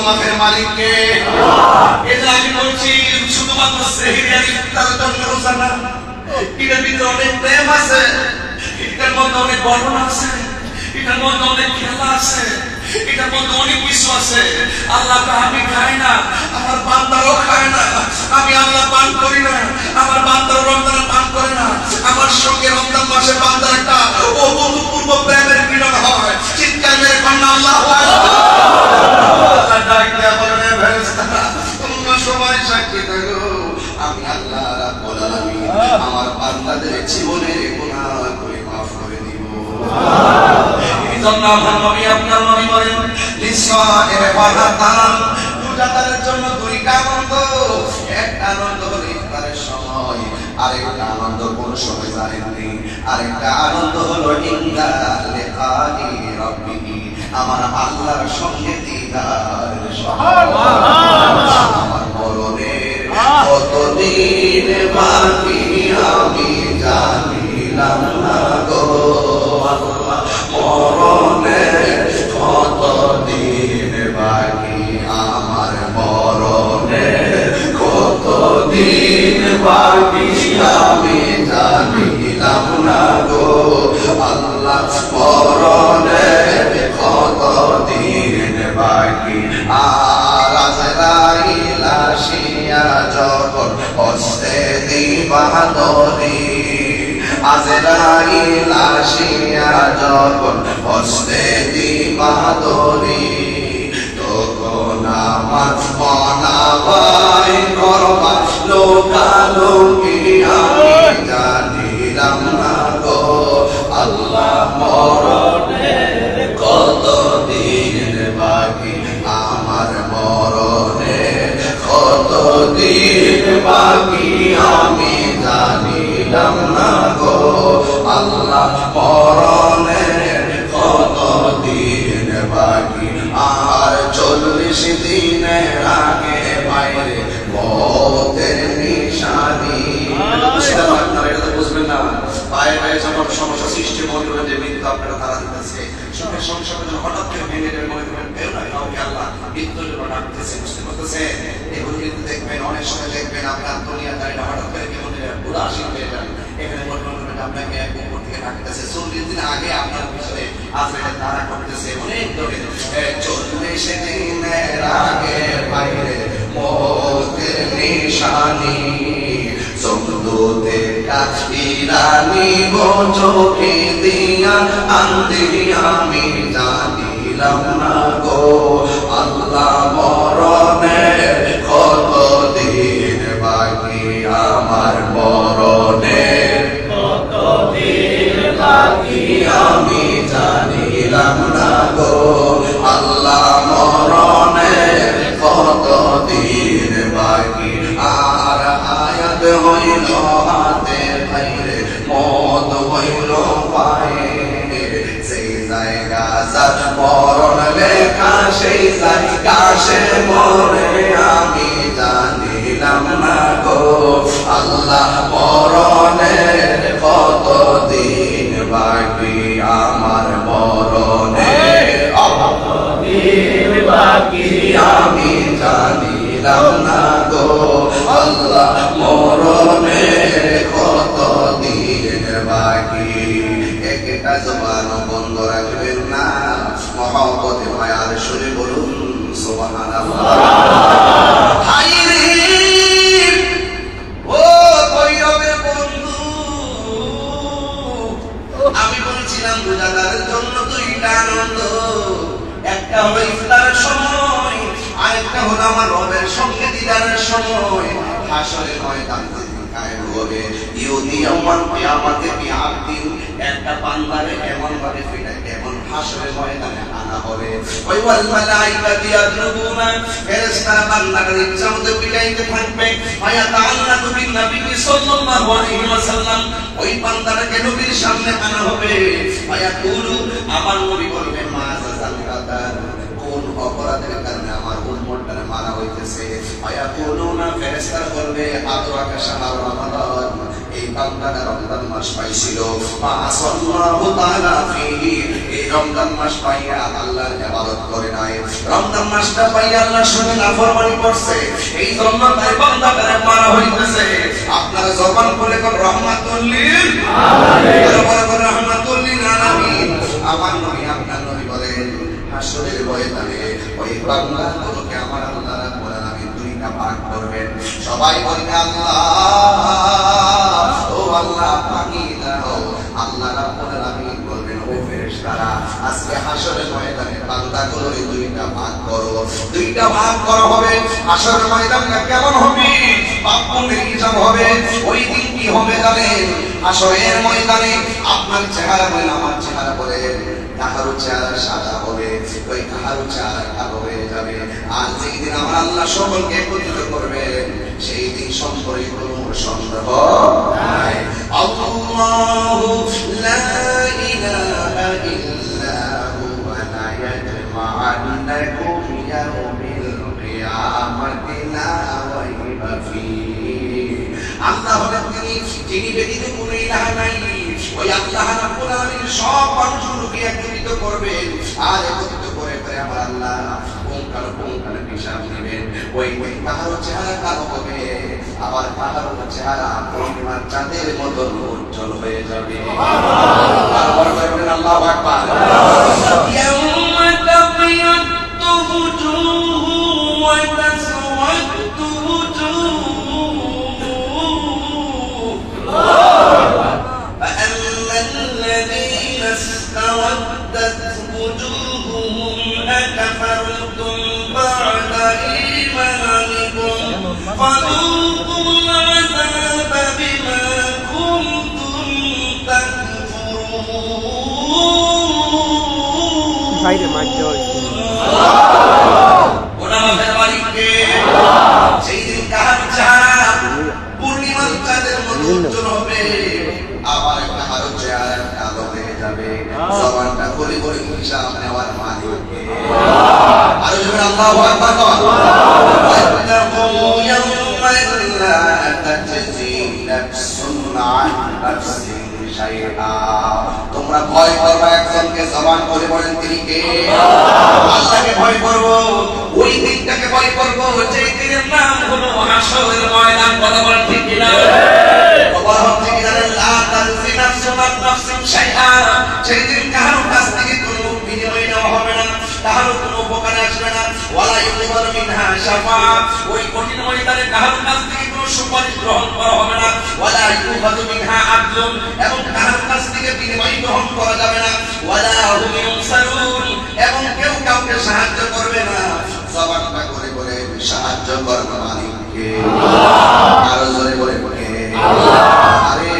মাফের মালিক কে? আল্লাহ। এই যে আমি বলছি শুধুমাত্র সেহরি আর ইফতারের জন্য রোজা না, এটার ভিতরে অনেক প্রেম আছে, এটার মধ্যে অনেক বর্ণনা আছে, এটার মধ্যে অনেক খেলা আছে, এটার মধ্যে অনেক কিছু আছে। আল্লাহ আমি খাই না, আমার বান্দারও খায় না, আমি আল্লাহ পান করি না, আমার বান্দার রমজানে পান করে না, আমার সঙ্গে রমজান মাসে বান্দার একটা অভূতপূর্ব প্রেমের মিলন হয়। চিৎকার মেরে কন্যা আল্লাহু আকবার। তোমরা সবাই সাক্ষী থাকো, আমি আল্লাহ রাব্বুল আলামিন আমার বান্দাদের জীবনের গুনাহ করে মাফ করে দিব। আপনার নবী বলেন লিসায়ের ফারাতান, রোজাদারের জন্য দুইটা আনন্দ, একটা আনন্দ হলো ইফতারের সময়, আরেকটা আনন্দ কোন সময় জানেননি, আরেকটা আনন্দ হলো ইনদা লিকাই রাব্বিহি, আমার আল্লাহর সঙ্গে দিদার সুবহানাল্লাহ। আমার মরণের কতদিন বাকি আমি জানিলাম না গো, মরণের কতদিন বাকি, আমার মরণের কতদিন বাকি আমি জানিলাম না গো আল্লাহ, মরণের কতদিন বাকি। আর আজরাইল আসিয়া যখন হস্তে দিবা ধরি, আজরাইল আসিয়া যখন হস্তে দিবা ধরি, তখন আমার মনাবাই করবা লোকালোকি আমি জানিলাম না গো আল্লাহ, মরণের কতদিন বাকি, আমার মরণের কতদিন বাকি আমি জানিলাম না গো আল্লাহ, মরণের কতদিন বাকি। আর 40 দিনের আগে বাইরে মতের নিশানি, বুঝবেন না পায়ে পায়ে যখন সমস্যা সৃষ্টি করবেন যে মৃত্যু আপনারা তারা দিতেছে, সুখের সংসারের জন্য হঠাৎ করে ভেঙে যাবে মনে করবেন কেউ না কাউকে আল্লাহ মৃত্যুর জন্য ডাকতেছে, বুঝতে পারতেছে। এগুলো কিন্তু দেখবেন অনেক সময় দেখবেন আপনার দুনিয়া যায় না, হঠাৎ করে কেমন উদাসীন হয়ে যান, এখানে মনে করবেন আপনাকে এক উপর থেকে ডাকতেছে, 40 দিন আগে আপনার পিছনে আজরাইল তাড়া করতেছে অনেক দূরে, 40 দিনের আগে বাইরে মতের নিশানি, চোখে কাশিরানি গো চোখে দিয়া আন্দি আমি জানিলাম না গো আল্লাহ, মরণের কতদিন বাকি, আমার মরণের কতদিন বাকি আমি জানিলাম না গো আল্লাহ, মরণের কতদিন বাকি। আর আয়াত হইল হাতে বাইরে মত হইল পায়ে, সেই জায়গা যার মরণ লেখা সেই জায়গা সে মরে আমি জানিলাম না গো আল্লাহ, মরণের কতদিন বাকি, আমার মরণের কতদিন বাকি আমি জানিলাম না গো আল্লাহ, মরণের কতদিন বাকি। একটা জবান বন্ধ রাখবেন না, মহব্বতে মায়ার সুরে বলুন সুবহানাল্লাহ। আমি বলছিলাম রোজাদারের জন্য দুইটা আনন্দ, একটা হলো ইফতারের সময়, আরেকটা হলো আমার রবের সঙ্গে দিদারের সময়। হাসরের ময়দান যেদিন কায়েম হবে, ইউদিয়াউমান কিয়ামাতে বিআবদিন, একটা বান্দারে এমন ভাবে ফিটায় এমন হাসরের ময়দানে আনা হবে, ওই ওয়াল মালাইকাতু ইয়াদরুবুনা, ফেরেশতারা বান্দাকে ইচ্ছামতো পিটাইতে থাকবে, ফায়াতাআল্লাকু বিন নবী সাল্লাল্লাহু আলাইহি ওয়াসাল্লাম, ওই বান্দাটাকে নবীর সামনে আনা হবে, ফায়াকুলু, আমার নবী বলবেন মা জাযাল কাদার, কোন অপরাধের কারণে আমার উম্মতটারে মারা হইতেছে, ফায়াকুলুনা, ফেরেশতারা বলবে আদরাকা শাহর রমাদান, এই বান্দাটা রমজান মাস পাইছিল, মা সাল্লাল্লাহু তাআলা ফিহি, এই রমজান মাস পাইয়া আল্লাহর ইবাদত করে নাই, রমজান মাসটা পাই আল্লাহর সঙ্গে নাফরমানি করছে, এই জন্য তাই বান্দাটারে মারা হইতেছে। আপনারা জবান করে কোন রহমাতুল লিল আলামিন, রহমাতুল লিল আলামিন। আমার নবী আপনার নবী বলেন হাসরের ময়দানে ওই বান্দাগুলোকে আমার আল্লাহ রাব্বুল আলামিন দুইটা ভাগ করবেন। সবাই বলবে আল্লাহ, ও আল্লাহ পানি দাও। আল্লাহ রাব্বুল আলামিন বলবেন ও ফেরেশতারা আজকে হাসরের ময়দানে বান্দাগুলোকে দুইটা ভাগ করো, দুইটা ভাগ করা হবে। হাসরের ময়দানটা কেমন হবে? পাপ পুণ্যের হিসাব হবে। ওই দিন কি হবে জানেন? হাসরের ময়দানে আপনার চেহারা বলে আমার চেহারা বলে কাহারো চেহারা সাদা হবে, ওই কাহারো চেহারা কালো হয়ে যাবে। আর যেই দিন আমার আল্লাহ সকলকে একত্রিত করবে সেই দিন সম্পর্কে কোনো সন্দেহ নাই। আল্লাহু লা ইলাহা ইল্লা হুয়া লা ইয়াজমা'আন্নাকুম ইয়াওমিল কিয়ামাতি লা রাইবা ফীহি। আল্লাহ হলেন যিনি ব্যতীত কোনো ইলাহ নাই। ওই আল্লাহ রাব্বুল আলামিন সব মানুষগুলোকে একত্রিত করবেন, আর একত্রিত করে আমার আল্লাহ পুঙ্খানুপুঙ্খানু হিসাব নেবেন। ওই কাহারো চেহারা কালো হবে, আবার কাহারো চেহারা পূর্ণিমার চাঁদের মতো উজ্জ্বল হয়ে যাবে। আল্লাহু আকবার। ইয়াউমা তাবিয়াদ্দু wujuhu ওয়া তাসওয়াদ্দু wujuh। الذين استودت وجوههم أكفرتم بعد إيمانكم فذوقوا العذاب بما كنتم تكفرون। সেই দিন কাহার চেহারা পূর্ণিমার চাঁদের মতো উজ্জ্বল হবে, আবার কাহারো চেহারা কালো হয়ে যাবে। জবানটা খুলে খুলে হিসাব নেওয়ার মালিককে। আর যখন আল্লাহু আকবার ওয়াত্তাকু ইয়াওমান লা তাজজি নাফসুন আন নাফসিন শাইআ। তোমরা ভয় করবে একজনকে, জবান করে বলেন তিনি কে? আল্লাহকে ভয় করব। ওই দিনটাকে ভয় করব যেই দিনের নাম হলো হাসরের ময়দান। কথা বলেন ঠিক কি না? বলা হচ্ছে কি জানেন? লা তাজজি নাফসুন আন নাফসিন শাইআ। সেই দিন কারো কাছ থেকে কোনো বিনিময় নেওয়া হবে না, কারো কোনো উপকার আসবে না। ওয়ালা ইউকবাল মিনহা শাফাআ। ওই কঠিন ময়দানে কারো কাছ থেকে কোনো সুপারিশ গ্রহণ করা হবে না। ওয়ালা ইউখাযু মিনহা আদলুন। এবং কারো কাছ থেকে বিনিময় গ্রহণ করা যাবে না। ওয়ালা হুম ইউনসারুন। এবং কেউ কাউকে সাহায্য করবে না। জবানটা করে বলে সাহায্য করবে মালিককে। আরো জোরে বলে কে? আরে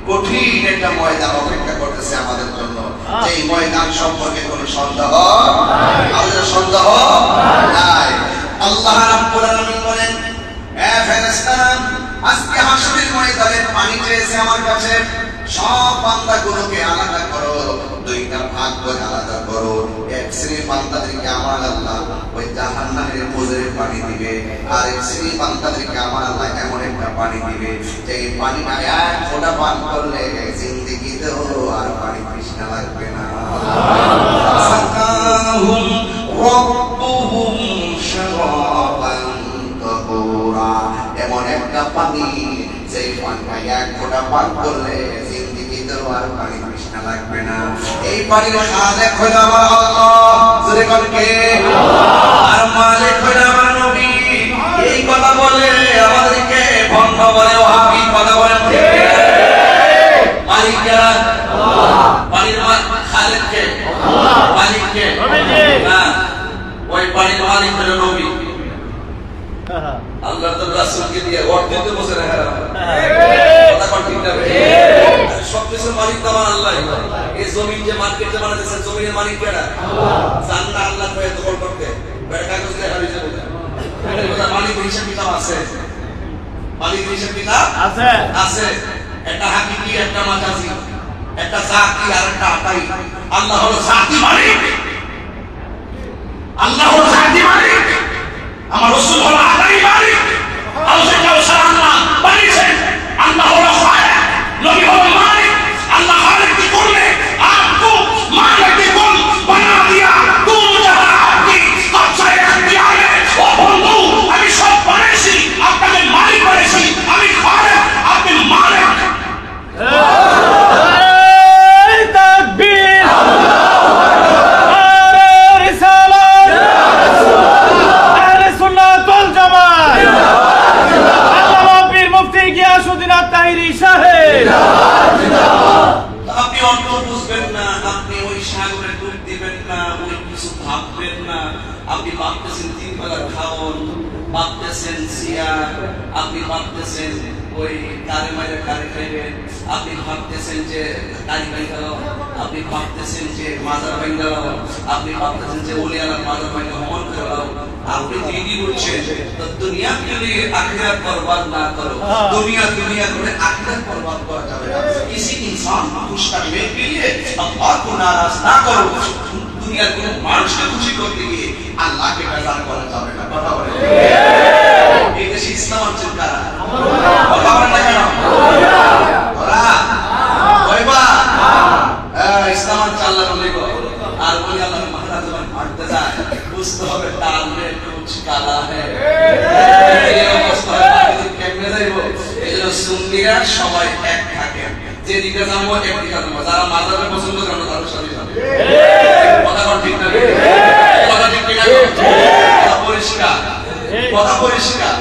কঠিন একটা ময়দান অপেক্ষা করতেছে আমাদের জন্য। এই ময়দান সম্পর্কে কোনো সন্দেহ আমাদের সন্দেহ নাই। আল্লাহ রাব্বুল আলামিন বলেন, এ ফেরেশতারা আজকে হাসরের ময়দানে পানি চেয়েছে আমার কাছে। সব বান্দাগুলোকে আলাদা করো, দুইটা ভাগ করে আলাদা করো। এক শ্রেণীর বান্দাদেরকে আমার আল্লাহ ওই জাহান্নামের মজুরে পানি দিবে, আর এক শ্রেণীর বান্দাদেরকে আমার আল্লাহ এমন একটা পানি দিবে যে পানিটা এক ফোঁটা পান করলে জিন্দেগিতেও আর পানি তৃষ্ণা লাগবে না। সাকাহুম রাব্বুহুম শারাবান তাহুরা। এমন একটা পানি যে পানিটা এক ফোঁটা পান করলে জিন্দেগিতেও আর পানি তৃষ্ণা লাগবে না। এই পানির খালেক হলো আমার আল্লাহ। জোরে বল কে? আর মালিক হলো আমার নবী। এই কথা বলে আমাদেরকে ভণ্ড বলে, ওহাবি কথা বলেন কে? মালিক কে? পানির খালেক কে? মালিক কে? না, ওই পানির মালিক হলো নবী। আল্লাহ তো রাসূলকে দিয়ে অর্ধেক বছর হারাম কথা কোন ঠিক না? সবকিছুর মালিক তো আমার আল্লাহ। এই জমিন যে মার্কেটে বানাতেছে, জমিনের মালিক কেডা? আল্লাহ। জান্নাত আল্লাহ কয়ে দখল করতে বেটা কাগজ দিয়ে হারিয়ে যাবে। এটা মালিক হিসাব কিতাব আছে, মালিক হিসাব কিতাব আছে আছে। একটা হাকিকি, একটা মাজাজি, একটা জাতি আর একটা আতাই। আল্লাহ হলো জাতি মালিক, আল্লাহ হলো জাতি মালিক, আমার রাসূল হলো আতাই মালিক। আল্লাহ আল্লাহ বানিয়েছেন। আল্লাহ হলো খালিক, নবী হলো মালিক। अल्लाह खालिक की कुल ने आपको मालिक की कुल बना दिया। तुम जहां আপনি ভাবতেছেন 3 বেলা খাওন, ভাবতেছেন চেয়ার, আপনি ভাবতেছেন ওই কারে মাইরে কারে খাইবেন, আপনি ভাবতেছেন যে কারি বাই গেল, আপনি ভাবতেছেন যে মাজার বাই গেল, আপনি ভাবতেছেন যে ওলিয়ালার মাজার বাই হমন করে গেল। আপনি দিদি বলছেন তো দুনিয়া के लिए आखिरत बर्बाद ना करो, दुनिया করে आखिरत बर्बाद করা যাবে না। किसी इंसान को खुश करने के लिए अल्लाह को नाराज ना करो। दुनिया को মানুষকে খুশি করতে গিয়ে আল্লাহকে বেজার করা যাবে না। কথা বলেন এই দেশে ইসলাম আছে কারা? কথা বলেন না কেন? ওরা কয়বা ইসলাম আছে আল্লাহ বলে গো, আর বলি আল্লাহর মাথা যখন হাঁটতে যায় বুঝতে হবে তার মে কুছ কালা है। এই অবস্থা কেমনে যাইব? এইজন্য সুন্নিরা সবাই এক থাকে, যেদিকে যাবো একদিকে যাবো, যারা মাযহাবে পছন্দ করে তাদের সাথে যাবে। কথা ঠিক না? কথা ঠিক না? কথা পরিষ্কার, কথা পরিষ্কার।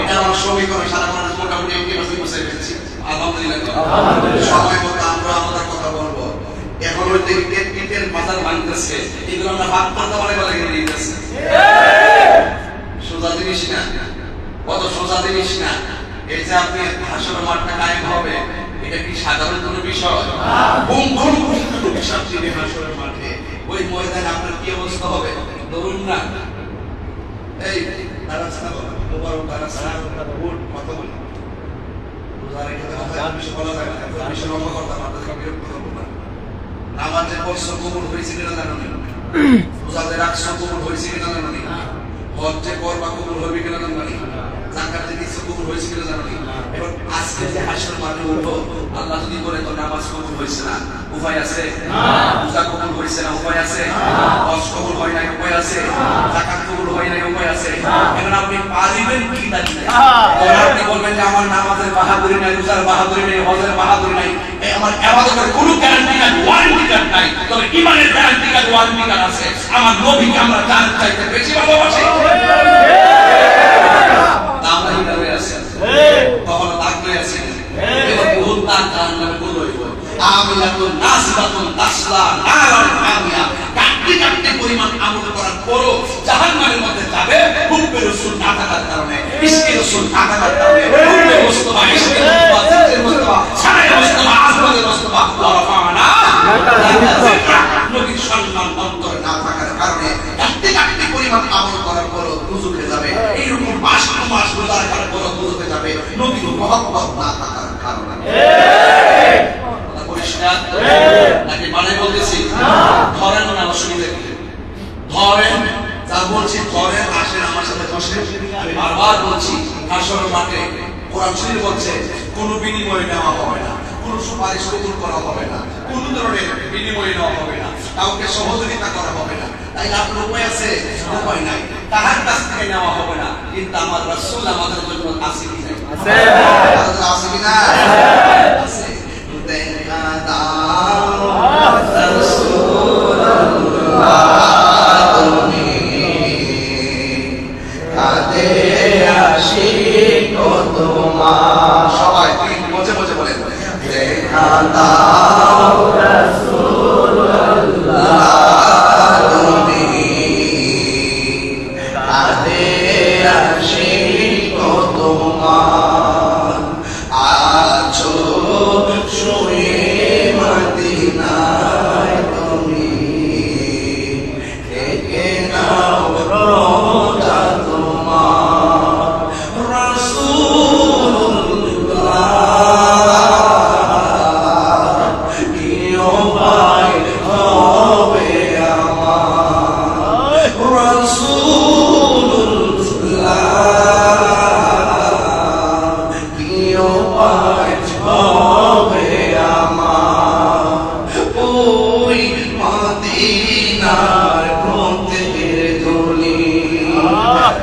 এটা আমার সমীকরণ সারা মানুষ মোটামুটি 80% বুঝে ফেলছি। আলহামদুলিল্লাহ, সময় মতো আমরা আমাদের কথা বলবো। এখন ওই টেকনিকের মাথার ভাঙতেছে, এগুলো আমরা ভাগ করতে পারে বলে গিয়ে দিতেছে। সোজা জিনিস না, কত সোজা জিনিস না। এই যে আপনি হাসরের মাঠটা কায়েম হবে, এটা কি সাধারণ কোনো বিষয়? বিষয় চিনে হাসরের মাঠে ওই ময়দানে আপনার কি অবস্থা হবে? ধরুন না এই রাস্তা ওভার রাস্তা রোড কত বলি রোজার ক্ষেত্রে কথা বিষয় বলা যায় না, বিষয় লম্বা করতে পারতে বিরক্ত করব না। নামাজের পয়সা কবুল হয়েছে কিনা জানো না? রোজাদের রাখছো কবুল হয়েছে কিনা জানো না? হজ্জে করবা কবুল হবে কিনা জানো না? যাকাতের কিছু কবুল হয়েছে কিনা জানো না? এবং আজকে যে হাসরের মাঠে উঠো, আল্লাহ যদি বলে তো নামাজ কবুল হয়েছে না, উপায় আছে? রোজা কবুল হয়েছে না, উপায় আছে? হজ কবুল হয় না, উপায় আছে? যাকাত কবুল হয় না, উপায় আছে? এখন আপনি পারিবেন কি তা কি? আপনি বলবেন যে আমার নামাজের বাহাদুরি নাই, রোজার বাহাদুরি নাই, হজের বাহাদুরি নাই, আমার ইবাদতের কোনো গ্যারান্টি নাই, ওয়ারেন্টি কার্ড নাই, তবে ঈমানের গ্যারান্টি কার্ড, ওয়ারেন্টি কার্ড আছে। আমার নবীকে আমরা জান চাইতে বেশি ভালোবাসি। আমরা হিদাবে আছি, কখনো তাকলে আছি, এবার বহুত তাক জাহান্নামে বল হইব। আমিলাতুন নাসিবাতুন তাসলা নারান হামিয়া। কাটতে কাটতে পরিমাণ আমল করার পরও জাহান্নামের মধ্যে যাবে হুব্বে রাসূল না থাকার কারণে, ইশকে রাসূল না থাকার কারণে। হুব্বে মুস্তাফা, ইশকে মুস্তাফা, জিকরে মুস্তাফা, সানায়ে মুস্তাফা, আজমানে মুস্তাফা, ওয়া রাফা'না যিকরা। নবীর সম্মান অন্তরে না থাকার কারণে কাটতে কাটতে পরিমাণ আমল করার পরও দুজখে যাবে। এইরকম মাস মাস রোজা রাখার পরও দুজখে যাবে নবীর মহব্বত না থাকার কারণে। পরিষ্কার নাকি বানাই বলতেছি? ধরেন না, অসুবিধা কি? ধরেন, যা বলছি ধরেন, আসেন আমার সাথে বসে। আমি বারবার বলছি হাসরের মাঠে কোরআন শরীফ বলছে কোনো বিনিময় নেওয়া হবে না, কোনো সুপারিশ কবুল করা হবে না, কোনো ধরনের বিনিময় নেওয়া হবে না, কাউকে সহযোগিতা করা হবে না। তাই আপনার উপায় আছে? উপায় নাই, তাহার কাছ থেকে নেওয়া হবে না। কিন্তু আমার রাসূল আমাদের জন্য আছে কি নাই? আছে। আছে কি না? আছে। দেখা দাও রাসূলুল্লাহ, তুমি কাঁদে আশিক তোমার। সবাই বসে বসে বলেন, দেখা দাও রাসূলুল্লাহ, তুমি কাঁদে আশিক তোমার। আছো শুয়ে মদিনায় তুমি, থেকে নাও রোজা তোমার। রাসূলুল্লাহ কি উপায় হবে আমার? রাসূলুল্লাহ কি উপায় হবে আমার? ওই মদিনার প্রত্যেকের ধুলি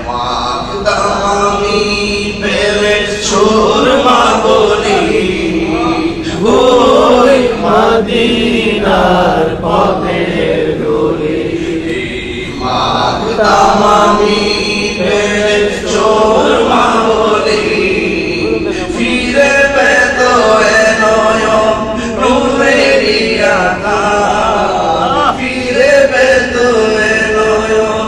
মাখতাম আমি পেলে সুরমা বলি। ওই মদিনার পথের ধুলি মাখতাম আমি পেলে সুরমা বলি। ফিরে পেত এ নয়ন নূরেরই আকাশ, ফিরে পেত এ নয়ন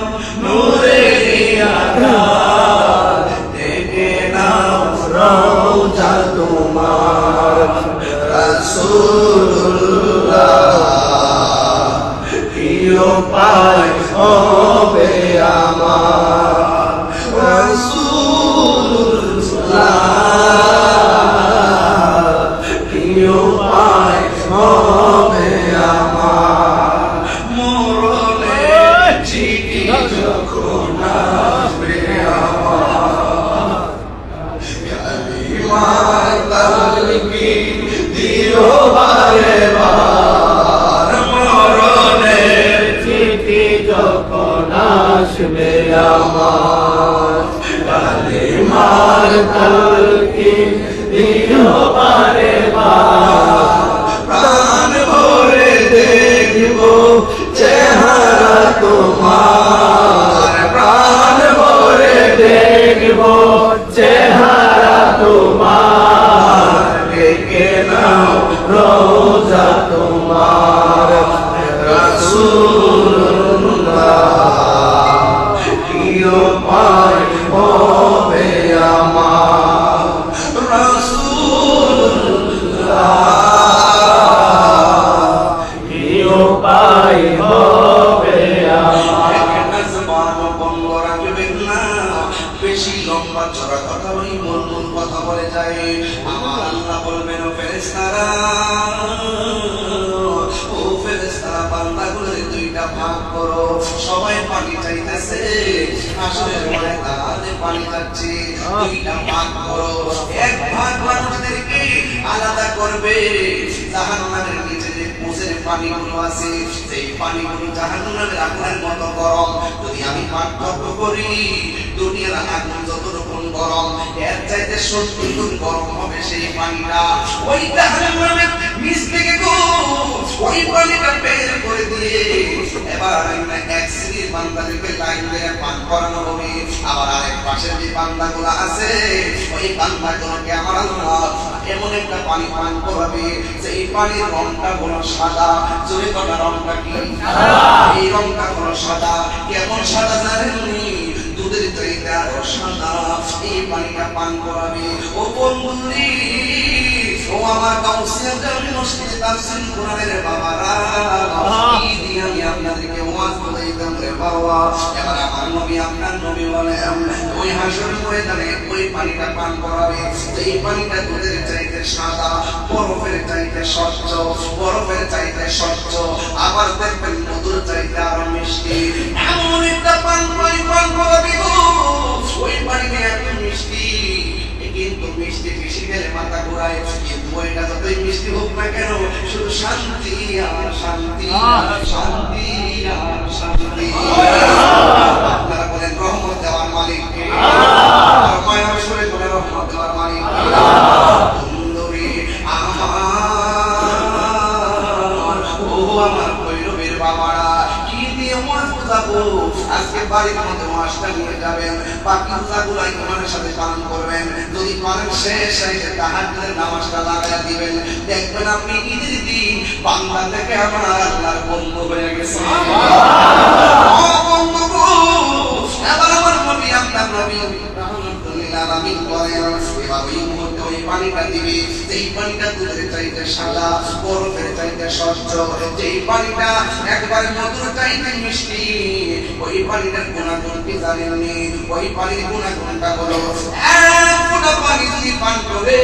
আসবে আমার কালিমার তালকিন দিও বারে বার প্রাণ ভরে দেখব চেহারা তোমার প্রাণ ভরে দেখব চেহারা তোমার ডেকে নাও রোজা তোমার রাসূলুল্লাহ কি উপায় হবে আমার রাসূলুল্লাহ কি উপায় হবে আমার বেশি লম্বা চড়া কথা ওই মূল কথা বলে যায় আমার আল্লাহ বলবেন ও ফেরেশতারা বান্দাগুলোর দুইটা ভাগ করো সবাই পানি চাইতেছে আসলে ময়দানে পানি যাচ্ছে দুইটা ভাগ করো এক ভাগ মানুষদেরকে আলাদা করবে জাহান্নামের নিচে যে পুজের পানিগুলো আছে সেই পানিগুলো জাহান্নামের আগুনের মতো গরম যদি আমি পার্থক্য করি দুনিয়ার আগুন যত রকম গরম এর চাইতে 70 গুণ গরম হবে সেই পানিটা ওই জাহান্নামের নিচ থেকে গো ওই পানিটা বের করে দিয়ে এবার এক শ্রেণীর বান্দাদেরকে লাইন দিয়ে পান করানো হবে আবার আরেক পাশে যে বান্দাগুলো আছে ওই বান্দাগুলোকে আমার আল্লাহ এমন একটা পানি পান করাবে সেই পানির রংটা হলো সাদা জোরে কথা রংটা কি এই রংটা হলো সাদা কেমন সাদা জানেননি দুধের চাইতে আরো সাদা এই পানিটা পান করাবে ও বন্ধুরি ও আমার কাউন্সিলর জানি মসজিদে তাফসীর কোরআনের বাবারা কি দিয়ে আমি আপনাদেরকে ওয়াজ বলাইতাম রে বাবা এবার আমার নবী আপনার নবী বলেন ওই হাসরের ময়দানে ওই পানিটা পান করাবে এই পানিটা দুধের চাইতে সাদা বরফের চাইতে স্বচ্ছ বরফের চাইতে স্বচ্ছ আবার দেখবেন মধুর চাইতে আরো মিষ্টি এমন একটা পান করাবে ওই পানিটা এত মিষ্টি কিন্তু মিষ্টি বেশি গেলে মাথা ঘোরায় কিন্তু ওইটা যতই মিষ্টি হোক না কেন শুধু শান্তি আর শান্তি শান্তি আর শান্তি আপনারা বলেন রহমত দেওয়ার মালিক কে আর মায়ার সুরে বলে রহমত দেওয়ার মালিক সুন্দরী আমার ও আমার ভৈরবের বাবারা কি দিয়ে ওয়াজ বুঝাবো আজকে বাড়ির মধ্যে ওয়াজটা নিয়ে যাবেন বাকি ওয়াজগুলো ইমানের সাথে পালন করবেন যদি পালন শেষ হয়ে তাহাজ্জুদের নামাজটা লাগায়া দিবেন দেখবেন আপনি ঈদের দিন বান্দা থেকে আমার আল্লাহর বন্ধু হয়ে গেছে ও বন্ধু গো এবার আমার নবী আপনার নবী রাহমাতুল্লিল আলামিন বলেন এবার ওই মুহূর্তে ওই পানিটা দিবে যেই পানিটা দুধের চাইতে সাদা বরফের চাইতে স্বচ্ছ যেই পানিটা একবারে মধুর চাইতে মিষ্টি ওই পানিটার গুণাগুণ কি জানেননি ওই পানির গুণাগুণটা হলো এক ফোঁটা পানি যদি পান করে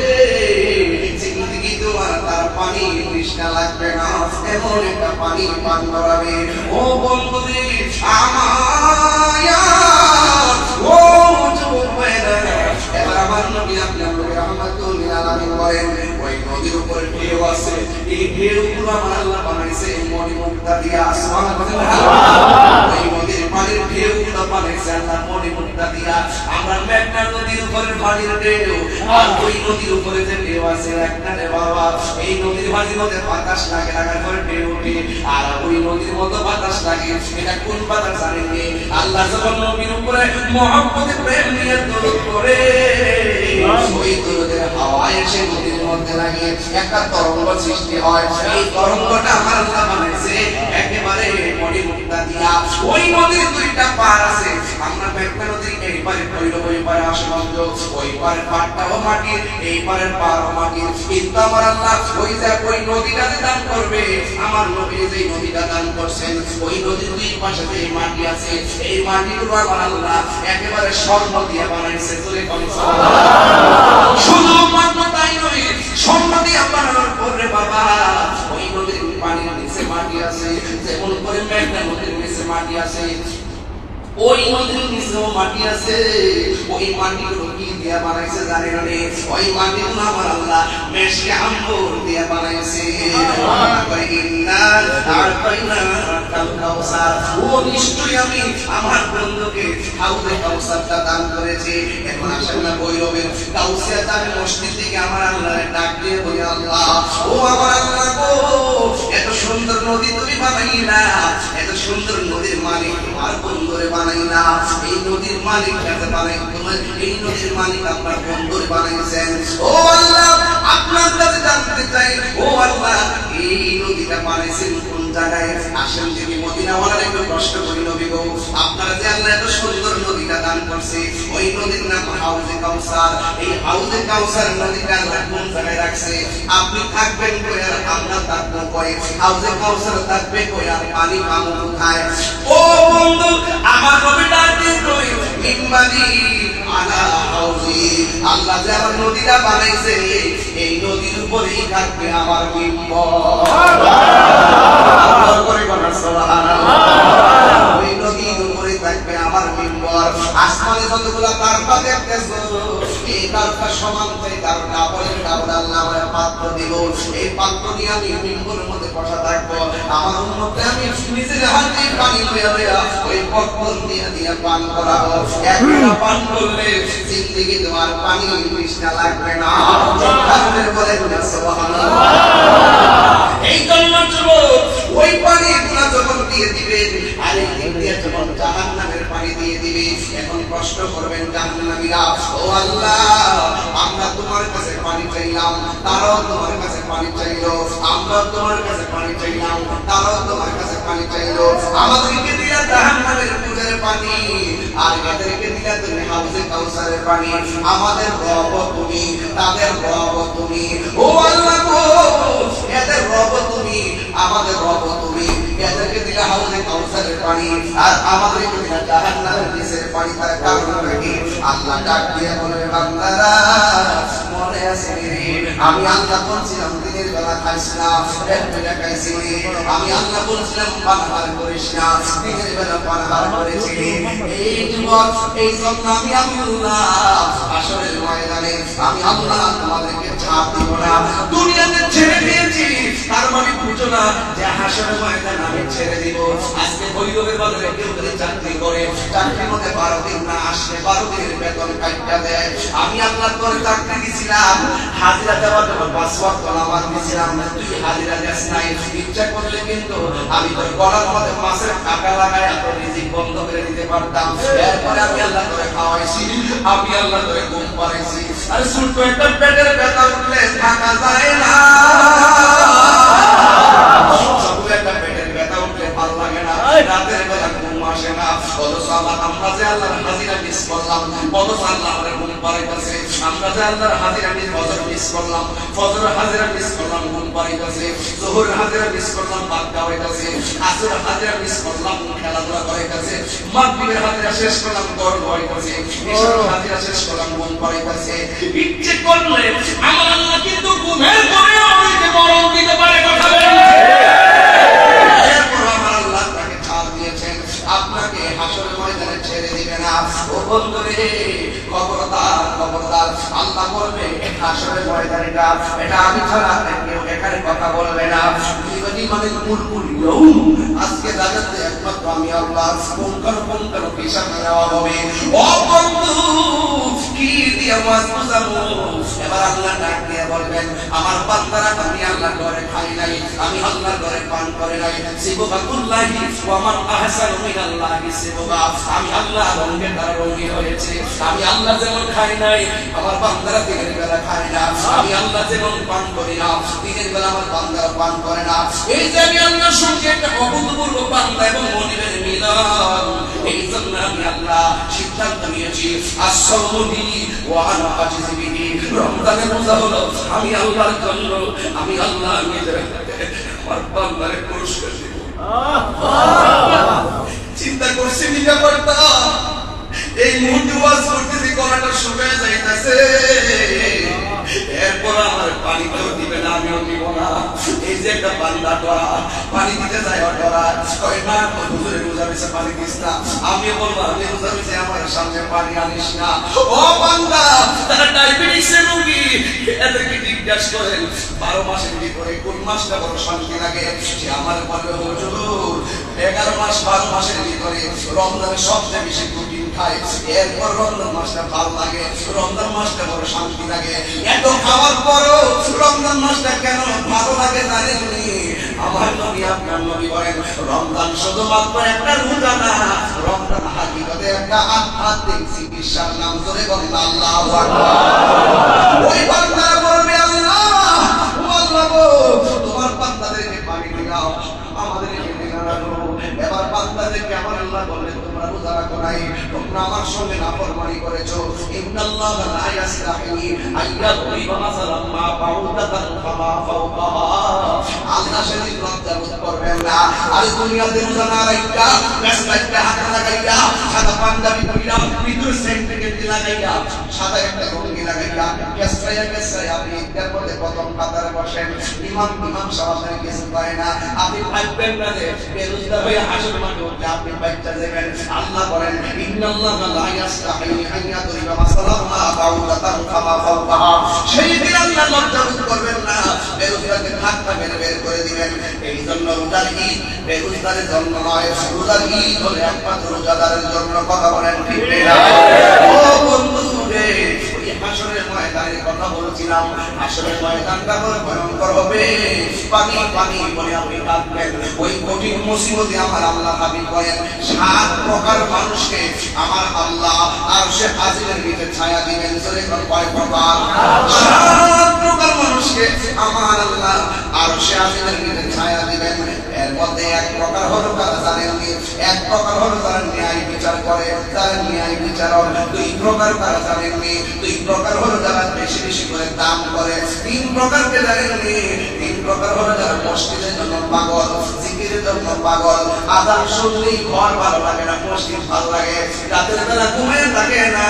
জিন্দেগি তোমার তার পানি তৃষ্ণা লাগবে না এমন একটা পানি পান করাবে ও বন্ধুরে আমার ও যুবক ভাইরা এবার আমার নবী আপনার নবী রাহমাতুল্লিল আলামিন বলেন ওই নদীর উপর ঢেউ আছে এই ঢেউগুলো আমার আল্লাহ বানাইছে মণিমুক্তা দিয়া সুবহানাল্লাহ ওই নদীর পানির ঢেউগুলো বানাইছে আল্লাহ মণিমুক্তা দিয়া আমরা মেঘনা নদীর উপরে পানির ঢেউ আর ওই নদীর উপরে যে ঢেউ আছে একটা রে বাবা এই নদীর পানির মধ্যে বাতাস লাগে লাগার পরে ঢেউ ওঠে আর ওই নদীর মধ্যে বাতাস লাগে এটা কোন বাতাস জানেননি আল্লাহ যখন নবীর উপরে মহব্বতে প্রেম নিয়ে দরুদ করে ওই দরুদের হাওয়া এসে নদীর মধ্যে লাগে একটা তরঙ্গ সৃষ্টি হয় এই তরঙ্গটা আমার আল্লাহ বানাইছে একেবারে মণিমুক্তা দিয়া ওই নদীর দুইটা পার আছে আমরা মেঘনা নদীর এই পারে ভৈরব ওই পারে আসমঞ্জ ওই পারে পাটটাও মাটির এই পারের পারও মাটির কিন্তু আমার আল্লাহ ওই যে ওই নদীটাতে দান করবে আমার নবী যে নদীটা দান করছেন ওই নদীর দুই পাশে যে মাটি আছে এই মাটিগুলো আমার আল্লাহ একেবারে স্বর্ণ দিয়ে বানাইছে তুলে কোন সুবহানাল্লাহ শুধু মাত্র তাই নয় স্বর্ণ দিয়ে বানানোর পরে বাবা ওই নদীর পানির নিচে মাটি আছে যেমন করে মেঘনা নদীর নিচে মাটি আছে ওই নদীর নিচেও মাটি আছে, ওই মাটিগুলো কি দিয়া বানাইছে জানেন? ওই মাটিগুলো আমার আল্লাহ মেশকে আম্বর দিয়া বানাইছে। ও নিশ্চয়ই আমি আমার বন্ধুকে হাউজে কাউসারটা দান করেছি। এখন আসেন না ভৈরবের কাউসিয়া তারে মসজিদ থেকে আমার আল্লাহরে ডাক দিয়ে বলি, আল্লাহ ও আমার আল্লাহ গো, এত সুন্দর নদী তুমি বানাইলা, এত সুন্দর নদীর মালিক তোমার বন্ধুরে বানাইলা। এই নদীর মালিক কাছে বানাই, তোমার এই নদীর মালিক আপনার বন্ধুরে বানাইছেন। ও আল্লাহ আপনার কাছে জানতে চাই, ও আল্লাহ এই নদীটা বানাইছেন কোন জায়গায়? আসেন যদি মদিনাওয়ালার একটু প্রশ্ন করি, নবী গো আপনারা যে আল্লাহ এত সুন্দর নদীটা দান করছে, ওই নদীর নাম হাউজে কাউসার। এই হাউজে কাউসার নদীটা আল্লাহ কোন জায়গায় রাখছে? আপনি থাকবেন কই আর আমরা থাকবো কই? হাউজে কাউসার থাকবে কই আর পানি পাবো কোথায়? ও বন্ধু আমার নবী ডাক দিয়ে কই, মিম্বাদি আলা হাউজি, আল্লাহ যে আমার নদীটা বানাইছে এই নদীর উপরেই থাকবে আমার মিম্বর। আল্লাহু করে বলেন সুবহানাল্লাহ। ওই নদীর উপরে থাকবে আমার মিম্বর। আসমানে যতগুলা তারকা দেখতেছো, এই তারকা সমান চাই কারণ আপনের কারণ আল্লাহ আমার পাত্র দিব। এই পাত্র নিয়ে আমি মিম্বরের মধ্যে বসা থাকবো। আমার উম্মতকে আমি নিজের হাতে পানি লইয়া লইয়া ওই পাত্র দিয়ে পান করাবো। একবার পান করলে জিন্দেগি তোমার পানি তৃষ্ণা লাগবে না। কারণের বলেন সুবহানাল্লাহ। এই জন্য যুবক ওই পানি গুলা যখন দিয়ে দিবেন আর এই দিক দিয়ে যখন জাহান্নামের পানি দিয়ে দিবে, এখন প্রশ্ন করবেন জাহান্নামীরা, ও আল্লাহ আমরা তোমার কাছে পানি চাইলাম, তারাও তোমার কাছে পানি চাইলো, আমরা তোমার কাছে পানি চাইলাম, তারাও তোমার কাছে পানি চাইলো। আমাদেরকে দিলা জাহান্নামের পূজার পানি আর এদেরকে দিলা তুমি হাউজে কাউসারের পানি। আমাদের রব তুমি, তাদের রব তুমি। ও আল্লাহ গো এদের রব তুমি, আমাদের রব তুমি। এদেরকে দিলা হাউজে কাউসারের পানি আর আমাদেরকে দিলা জাহান্নামের নিচের পানি। তার কারণটা কি? আল্লাহ ডাক দিয়ে বলে, বান্দারা মনে আছে আমি আল্লাহ বলছিলাম দিনের বেলা খাইস না, রাতের খাইছি। আমি আল্লাহ বলছিলাম পানাহার করিস না, দিনের বেলা পানাহার করেছি। এই যুবক এই জন্য আমি আল্লাহ আসরের ময়দানে আমি আল্লাহ তোমাদেরকে ছাড় দিব না। দুনিয়াতে ছেড়ে দিয়েছি তার মানে বুঝো না যে হাসরের ময়দানে আমি ছেড়ে দিব। আজকে ভৈরবের বাজারে কেউ যদি চাকরি করে, চাকরির মধ্যে 12 দিন না আসলে 12 দিনের বেতন কাটটা দেয়। আমি আল্লাহ তোর চাকরি দিছিলাম, হাজিরা দেওয়ার জন্য 5 ওয়াক্ত নামাজ দিছিলাম, তুই হাজিরা দেস নাই। ইচ্ছা করলে কিন্তু আমি তোর গলার মধ্যে মাছের কাঁটা লাগায় তোর রিজিক বন্ধ করে দিতে পারতাম। এরপরে আমি আল্লাহ তোরে খাওয়াইছি, আমি আল্লাহ তোরে ঘুম পাড়াইছি। আর ছোট্ট একটা পেটের ব্যথা উঠলে থাকা যায় না, একটা পেটের ব্যথা উঠলে ভালো লাগে না, রাতের বেলা ঘুম আসে না। অথচ আমরা যে আল্লাহর হাজিরা মিস করলাম, অথচ আল্লাহ আমাদের ঘুম পাড়াইতেছে। আমরা যে আল্লাহর হাজিরা ফজর মিস করলাম, ফজরের হাজিরা মিস করলাম, ঘুম পাড়াইতেছে। যোহরের হাজিরা মিস করলাম, ভাত খাওয়াইতেছে। আসরের হাজিরা মিস করলাম, খেলাধুলা করাইতেছে। মাগরিবের হাজিরা শেষ করলাম, গরম হইতেছে। ইশারের হাজিরা শেষ করলাম, ঘুম পাড়াইতেছে। ইচ্ছে করলে আমার আল্লাহ কিন্তু ঘুমের পরে আমাদেরকে মরণ দিতে পারে। কথা বলেন আপনাকে হাসরের ময়দানে ছেড়ে দিবে না। ও বন্ধুরে খবরদার খবরদার, আল্লাহ বলবে হাসরের ময়দানটা এটা আমি ছাড়া কেউ এখানে কথা বলবে না। মানে আজকে জাগাতে একমাত্র আমি আল্লাহ পুঙ্খানুপুঙ্খান হিসাব নেওয়া হবে। ও বন্ধু কি দিয়ে ওয়াজ বুঝাবো? এবার আল্লাহ ডাক দিয়ে বলবেন, আমার বান্দারা আমি আল্লাহ ঘরে খাই নাই, আমি আল্লাহ ঘরে পান করে নাই। সিবহানাল্লাহি ওয়া মান আহসানু মিনাল্লাহি সিবহা, আমি আল্লাহ রঙে তারা রঙে হয়েছে। আমি আল্লাহ যেমন খাই নাই, আমার বান্দারা দিনের বেলা খায় না। আমি আল্লাহ যেমন পান করি না, দিনের বেলা আমার বান্দারা পান করে না। এই যে আমি আল্লাহর সঙ্গে একটা অভূতপূর্ব বান্দা এবং মনিবের মিলন, এই জন্য আমি আল্লাহ সিদ্ধান্ত নিয়েছি আসসাউমুনি ওয়া আনা আজিযু বিহি। রমজানের রোজা হলো আমি আল্লাহর জন্য, আমি আল্লাহ নিজের হাতে আমার বান্দারে পুরস্কার দেব। চিন্তা করছি নিজে করতা এই মুহূর্তে ওয়াজ করতেছি, গলাটা শুকিয়ে যাইতেছে। এরপর আমার পানি কেউ দিবে না, আমিও দিব না। এই যে একটা বান্দা ডরা পানি দিতে যায় ডরা কই না হুজুরে রোজা রয়েছে পানি দিস না আমি বলবো আমি রোজা রয়েছে আমার সামনে পানি আনিস না ও বান্দা তারা ডায়াবেটিসের রোগী এদেরকে জিজ্ঞাসা করেন 12 মাসের ভিতরে কোন মাসটা বড় শান্তি লাগে যে আমার বলবে হুজুর 11 মাস 12 মাসের ভিতরে রমজানে সবচেয়ে বেশি প্রোটিন খায় এরপর রমজান মাসটা ভালো লাগে রমজান মাসটা বড় শান্তি লাগে এত খাওয়ার পরও রমজান মাসটা কেন ভালো লাগে জানেননি আমার নবী আপনার নবী বলেন রমজান শুধুমাত্র একটা রোজা না রমজান হাকিকতে একটা আধ্যাত্মিক চিকিৎসার নাম ধরে বলেন আল্লাহু আকবার ওই বান্দারা বলবে আল্লাহ তোমার বান্দাদেরকে পানি দাও আমাদেরকে এবার বান্দাদেরকে আমার আল্লাহ বললেন তোমরা রোজা রাখো নাই তোমরা আমার সঙ্গে নাফরমানি করেছো ইন্নাল্লাহা লা ইয়াসতাহি আইয়াদরিবা মাসালাম মা বাউদাতান ফামা ফাওকাহা আল্লাহ সেদিন লজ্জা বোধ করবেন না আর দুনিয়াতে রোজা না রাখা রাস্তায় হাত লাগাইয়া সাদা পাঞ্জাবি পরিয়া ভিতর সেন্টিমেন্ট লাগাইয়া সাদা একটা লুঙ্গি লাগাইয়া কেসরাইয়া আপনি ঈদের মধ্যে প্রথম কাতারে বসেন ইমাম সাহেব কিছু পায় না আপনি ভাববেন না যে বেরোজগার হয়ে হাসর মাঠে উঠলে আপনি বাচ্চা দেবেন আল্লাহ বলেন ইন্নাল্লাহা লা ইয়াসতাহি আন ইয়াদরিবা মাসালাম মা বাউদাতান ফামা ফাওকাহা সেই দিন আল্লাহ লজ্জা বোধ করবেন না বেরোজগারকে ধাক্কা মেরে বের করে দিবেন এই জন্য রোজার ঈদ বেরোজগারের জন্য নয় রোজার ঈদ হলো একমাত্র রোজাদারের জন্য কথা বলেন ঠিক না ও বন্ধু রে হাসরের ময়দানের কথা বলছিলাম হাসরের ময়দানটা বড় ভয়ঙ্কর হবে পানি পানি বলে আপনি কাঁদবেন ওই কঠিন মুসিবতে আমার আল্লাহ হাবিব বলেন 7 প্রকার মানুষকে আমার আল্লাহ আরশে আজিমের নিচে ছায়া দিবেন জোরে কোন কয় প্রকার 7 প্রকার মানুষকে আমার আল্লাহ আরশে আজিমের নিচে ছায়া দিবেন এর মধ্যে এক প্রকার হলো কারা জানেননি এক প্রকার হলো যারা ন্যায় বিচার করে যারা ন্যায় বিচারক 2 প্রকার কারা জানেননি 2 প্রকার হলো যারা বেশি বেশি করে দান করে 3 প্রকারকে জানেননি 3 প্রকার হলো যারা মসজিদের জন্য পাগল জিকিরের জন্য পাগল আযান শুনলেই ঘর ভালো লাগে না মসজিদ ভালো লাগে রাতের বেলা ঘুমিয়ে থাকে না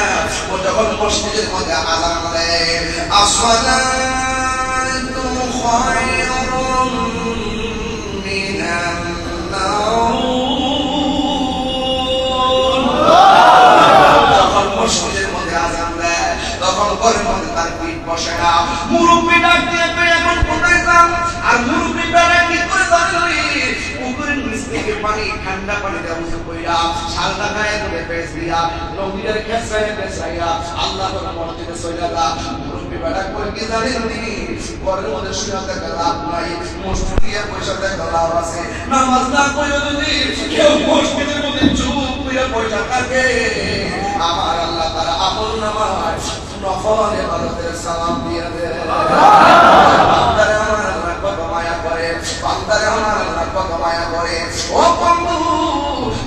ও যখন মসজিদের মধ্যে আযান দেয় আসসালাতু খায়রুম মিনান যখন মসজিদের মধ্যে আযান দেয় তখন ঘরের মধ্যে তার পিঠ বসে না মুরব্বি ডাক দিয়ে এখন কোথায় যান আর মুরব্বি ডাক কি করে জানেন পুকুরের নিচ থেকে পানি ঠান্ডা পানি দেওয়া উঠে কইরা সালটা গায়ে ধরে পেছ দিয়া নবীর খেসাইয়া আল্লাহর মসজিদে চলে গা মুরব্বি ডাক করে কি জানেন তিনি ঘরের মধ্যে শুয়ে থাকা লাভ নাই মসজিদে পয়সা দেখা লাভ আছে নামাজ না পড়ে যদি কেউ মসজিদের মধ্যে চুপ করে পয়সা থাকে আমার আল্লাহ তার আমল নামাজ নফল ইবাদতের সালাম দিয়ে দেয় বান্দারে আমার আল্লাহ কত মায়া করে বান্দারে আমার আল্লাহ কত মায়া করে ও বন্ধু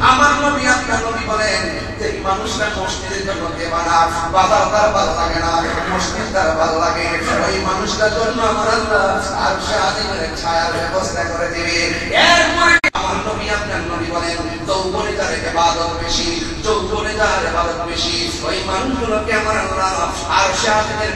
আমার নবী আপনার নবী বলেন যে মানুষটা মসজিদের জন্য দেবানা বাজার তার ভালো লাগে না মসজিদ তার ভালো লাগে ওই মানুষটার জন্য আমার আল্লাহ আরশে আজিমের ছায়ার ব্যবস্থা করে দিবে এরপরে আমার নবী আপনার নবী বলেন যৌবনে যার ইবাদত বেশি যৌবনে যার ইবাদত বেশি ওই মানুষগুলোকে আমার আল্লাহ আরশে আজিমের